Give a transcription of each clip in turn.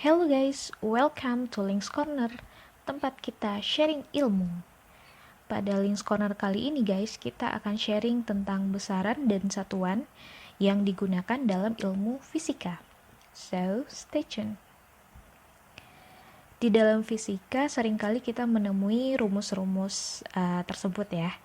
Hello guys, welcome to Links Corner, tempat kita sharing ilmu. Pada Links Corner kali ini guys, kita akan sharing tentang besaran dan satuan yang digunakan dalam ilmu fisika. So, stay tuned. Di dalam fisika seringkali kita menemui rumus-rumus tersebut ya.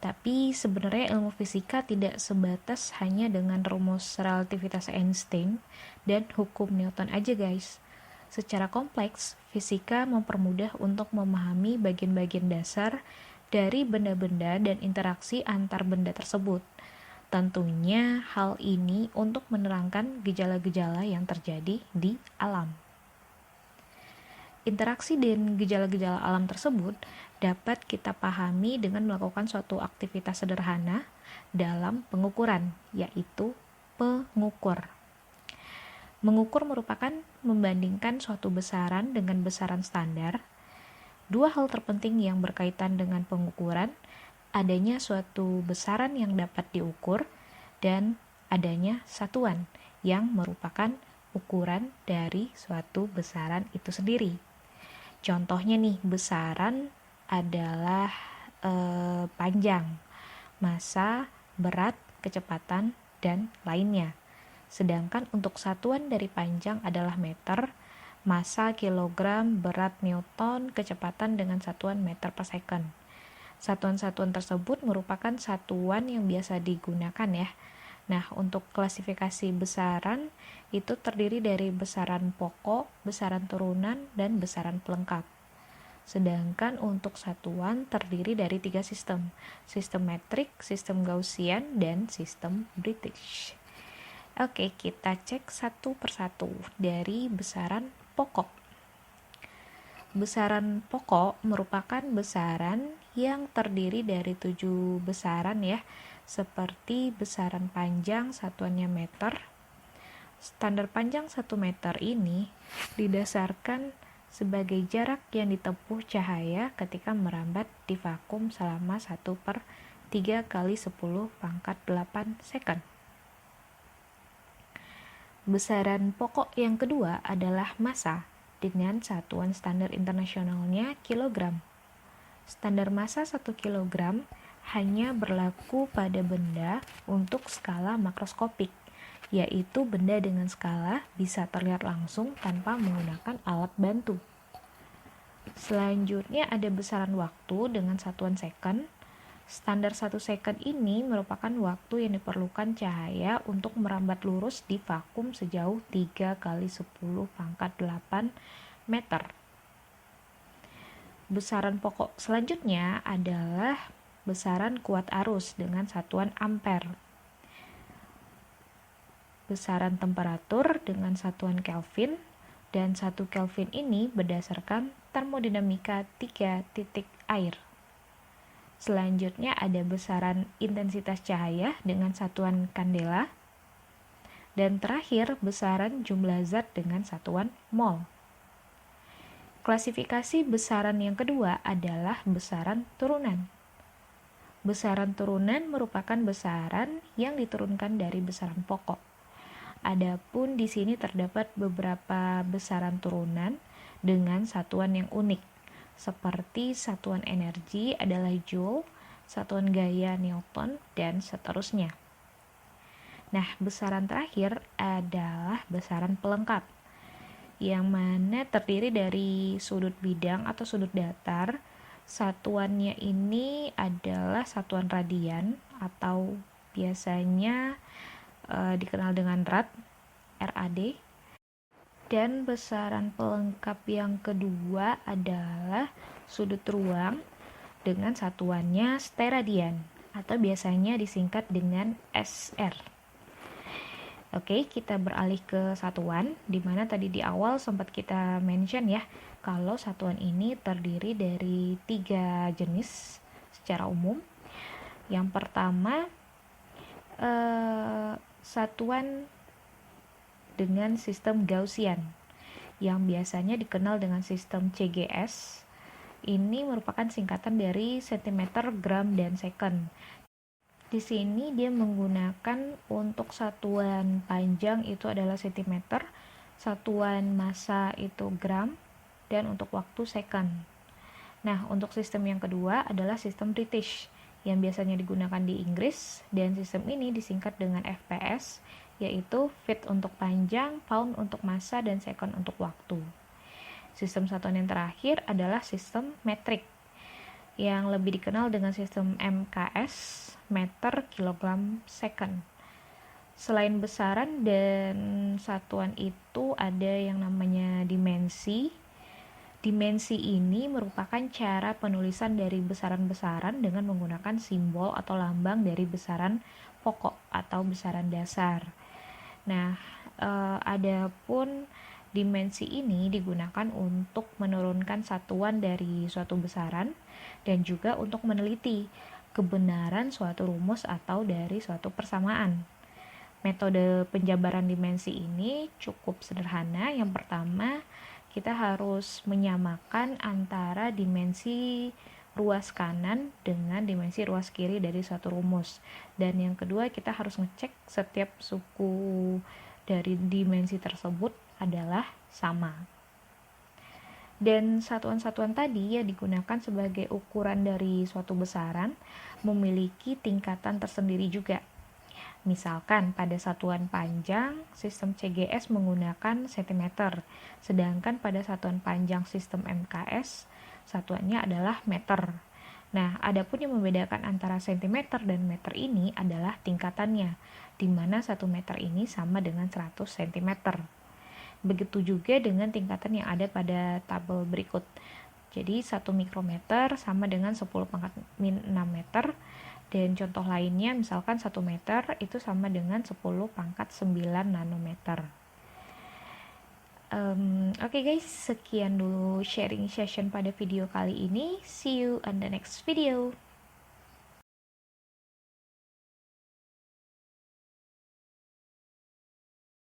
Tapi sebenarnya ilmu fisika tidak sebatas hanya dengan rumus relativitas Einstein dan hukum Newton aja guys. Secara kompleks, fisika mempermudah untuk memahami bagian-bagian dasar dari benda-benda dan interaksi antar benda tersebut. Tentunya hal ini untuk menerangkan gejala-gejala yang terjadi di alam. Interaksi dan gejala-gejala alam tersebut dapat kita pahami dengan melakukan suatu aktivitas sederhana dalam pengukuran, yaitu pengukur. Mengukur merupakan membandingkan suatu besaran dengan besaran standar. Dua hal terpenting yang berkaitan dengan pengukuran, adanya suatu besaran yang dapat diukur dan adanya satuan yang merupakan ukuran dari suatu besaran itu sendiri. Contohnya nih, besaran adalah panjang, massa, berat, kecepatan, dan lainnya. Sedangkan untuk satuan dari panjang adalah meter, massa kilogram, berat newton, kecepatan dengan satuan meter per second. Satuan-satuan tersebut merupakan satuan yang biasa digunakan ya. Nah, untuk klasifikasi besaran itu terdiri dari besaran pokok, besaran turunan, dan besaran pelengkap. Sedangkan untuk satuan terdiri dari 3 sistem metrik, sistem Gaussian, dan sistem British. Oke, kita cek satu persatu dari besaran pokok. Besaran pokok merupakan besaran yang terdiri dari 7 besaran ya, seperti besaran panjang satuannya meter. Standar panjang 1 meter ini didasarkan sebagai jarak yang ditempuh cahaya ketika merambat di vakum selama 1/3 kali 10 pangkat 8 second. Besaran pokok yang kedua adalah massa dengan satuan standar internasionalnya kilogram. Standar massa 1 kilogram hanya berlaku pada benda untuk skala makroskopik, yaitu benda dengan skala bisa terlihat langsung tanpa menggunakan alat bantu. Selanjutnya ada besaran waktu dengan satuan second. Standar 1 second ini merupakan waktu yang diperlukan cahaya untuk merambat lurus di vakum sejauh 3 kali 10 pangkat 8 meter. Besaran pokok selanjutnya adalah besaran kuat arus dengan satuan ampere. Besaran temperatur dengan satuan Kelvin, dan 1 Kelvin ini berdasarkan termodinamika 3 titik air. Selanjutnya ada besaran intensitas cahaya dengan satuan kandela. Dan terakhir besaran jumlah zat dengan satuan mol. Klasifikasi besaran yang kedua adalah besaran turunan. Besaran turunan merupakan besaran yang diturunkan dari besaran pokok. Adapun di sini terdapat beberapa besaran turunan dengan satuan yang unik, seperti satuan energi adalah joule, satuan gaya Newton, dan seterusnya. Nah, besaran terakhir adalah besaran pelengkap, yang mana terdiri dari sudut bidang atau sudut datar. Satuannya ini adalah satuan radian atau biasanya dikenal dengan rad, RAD. Dan besaran pelengkap yang kedua adalah sudut ruang dengan satuannya steradian atau biasanya disingkat dengan SR. Oke, kita beralih ke satuan, di mana tadi di awal sempat kita mention ya, kalau satuan ini terdiri dari 3 jenis secara umum. Yang pertama, satuan dengan sistem Gaussian yang biasanya dikenal dengan sistem CGS. Ini merupakan singkatan dari cm, gram, dan second. Di sini dia menggunakan untuk satuan panjang itu adalah cm, satuan massa itu gram, dan untuk waktu second. Nah, untuk sistem yang kedua adalah sistem British yang biasanya digunakan di Inggris, dan sistem ini disingkat dengan FPS, yaitu feet untuk panjang, pound untuk massa, dan second untuk waktu. Sistem satuan yang terakhir adalah sistem metrik yang lebih dikenal dengan sistem MKS, meter kilogram second. Selain besaran dan satuan itu ada yang namanya dimensi. Dimensi ini merupakan cara penulisan dari besaran-besaran dengan menggunakan simbol atau lambang dari besaran pokok atau besaran dasar. Nah, adapun dimensi ini digunakan untuk menurunkan satuan dari suatu besaran dan juga untuk meneliti kebenaran suatu rumus atau dari suatu persamaan. Metode penjabaran dimensi ini cukup sederhana. Yang pertama, kita harus menyamakan antara dimensi ruas kanan dengan dimensi ruas kiri dari suatu rumus. Dan yang kedua, kita harus ngecek setiap suku dari dimensi tersebut adalah sama. Dan satuan-satuan tadi yang digunakan sebagai ukuran dari suatu besaran memiliki tingkatan tersendiri juga. Misalkan pada satuan panjang, sistem CGS menggunakan cm, sedangkan pada satuan panjang sistem MKS, satuannya adalah meter. Nah, adapun yang membedakan antara cm dan meter ini adalah tingkatannya, di mana 1 meter ini sama dengan 100 cm. Begitu juga dengan tingkatan yang ada pada tabel berikut. Jadi 1 mikrometer sama dengan 10 pangkat min 6 meter. Dan contoh lainnya misalkan 1 meter itu sama dengan 10 pangkat 9 nanometer. Oke guys, sekian dulu sharing session pada video kali ini. See you on the next video.